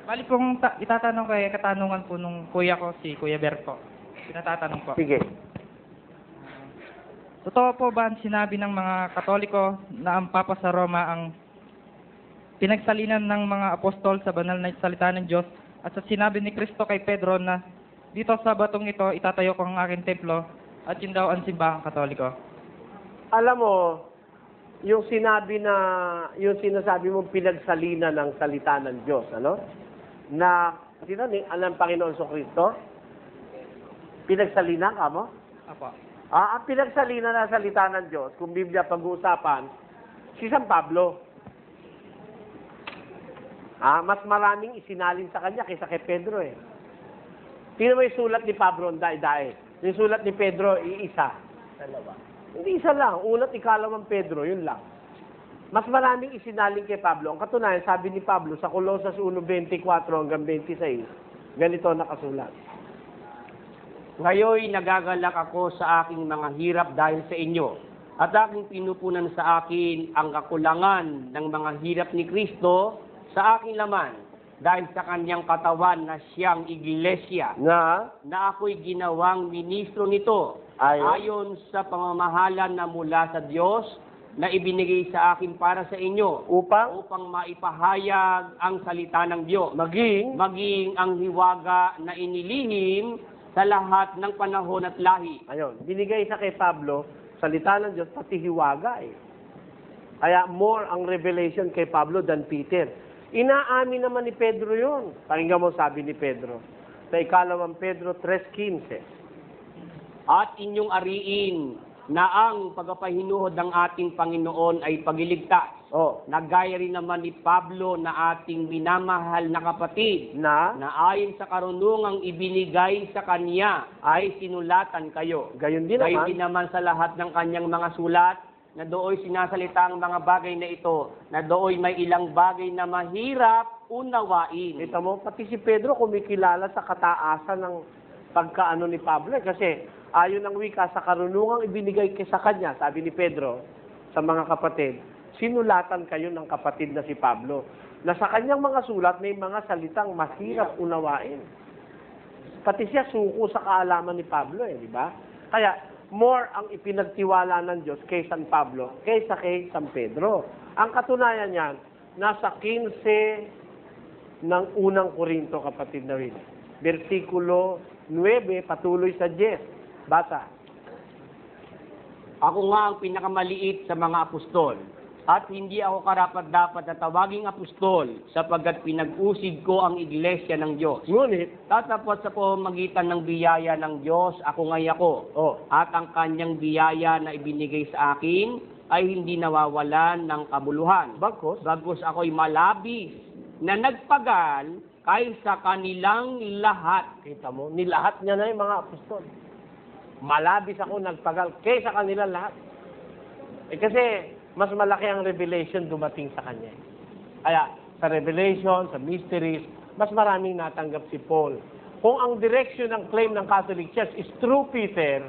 Bali pong itatanong kay katanungan po nung kuya ko, si Kuya Ber po. Pinatatanong po. Sige. Totoo po ba ang sinabi ng mga Katoliko na ang Papa sa Roma ang pinagsalinan ng mga apostol sa banal na salita ng Diyos at sa sinabi ni Kristo kay Pedro na dito sa batong ito itatayo ko ang aking templo at yun daw ang simbahang Katoliko? Alam mo, yung sinasabi mong pinagsalina ng salita ng Diyos, ano? Na, alam Panginoon sa Kristo? Pinagsalina ka mo? Apo. Ang pinagsalina ng salita ng Diyos, kung Biblia pag-uusapan, si San Pablo. Mas maraming isinalin sa kanya kaysa kay Pedro eh. Tingnan mo yung sulat ni Pablo, dae-dae. Yung sulat ni Pedro, iisa. Dalawa. Hindi isa lang. Ulat, ikalawang Pedro, yun lang. Mas maraming isinalin kay Pablo. Ang katunayan, sabi ni Pablo sa Colosas 1:24 hanggang 26, ganito nakasulat. Ngayoy nagagalak ako sa aking mga hirap dahil sa inyo, at aking pinupunan sa akin ang kakulangan ng mga hirap ni Kristo sa aking laman, dahil sa kanyang katawan na siyang iglesia, na ako'y ginawang ministro nito, ayon sa pamamahala na mula sa Diyos, na ibinigay sa akin para sa inyo, upang maipahayag ang salita ng Diyos, maging ang hiwaga na inilihim sa lahat ng panahon at lahi. Ayun, binigay sa kay Pablo, salita ng Diyos, pati hiwaga eh. Kaya more ang revelation kay Pablo than Peter. Inaamin naman ni Pedro yun. Pakinggan mo sabi ni Pedro. Sa ikalawang Pedro 3:15. At inyong ariin na ang pagpapahinuhod ng ating Panginoon ay pagliligtas. Nagaya rin naman ni Pablo na ating minamahal na kapatid na ayon sa karunungang ibinigay sa kanya ay sinulatan kayo. Gayon din naman sa lahat ng kanyang mga sulat na dooy sinasalita ang mga bagay na ito, na dooy may ilang bagay na mahirap unawain. Kita mo, pati si Pedro kumikilala sa kataasan ng pagkaano ni Pablo. Kasi ayon ang wika sa karunungang ibinigay sa kanya, sabi ni Pedro sa mga kapatid, sinulatan kayo ng kapatid na si Pablo, na sa kanyang mga sulat may mga salitang mahirap unawain. Pati siya suko sa kaalaman ni Pablo di ba? Kaya, more ang ipinagtiwala ng Diyos kay San Pablo kaysa kay San Pedro. Ang katunayan niyan, nasa 15 ng unang Korinto, kapatid na Will. Versikulo 9, patuloy sa 10. Basa. Ako nga ang pinakamaliit sa mga apostol, at hindi ako karapat-dapat na tawaging apostol, sapagkat pinag-usig ko ang iglesia ng Diyos. Ngunit, tatapos sa pamamagitan ng biyaya ng Diyos, ako ngay ako. At ang kanyang biyaya na ibinigay sa akin ay hindi nawawalan ng kabuluhan. Bagkus ako'y malabis na nagpagal kaysa kanilang lahat. Kita mo, nilahat niya na yung mga apostol. Malabis ako nagpagal kaysa kanilang lahat. Kasi, mas malaki ang revelation dumating sa kanya. Kaya, sa revelation, sa mysteries, mas maraming natanggap si Paul. Kung ang direction ng claim ng Catholic Church is through Peter,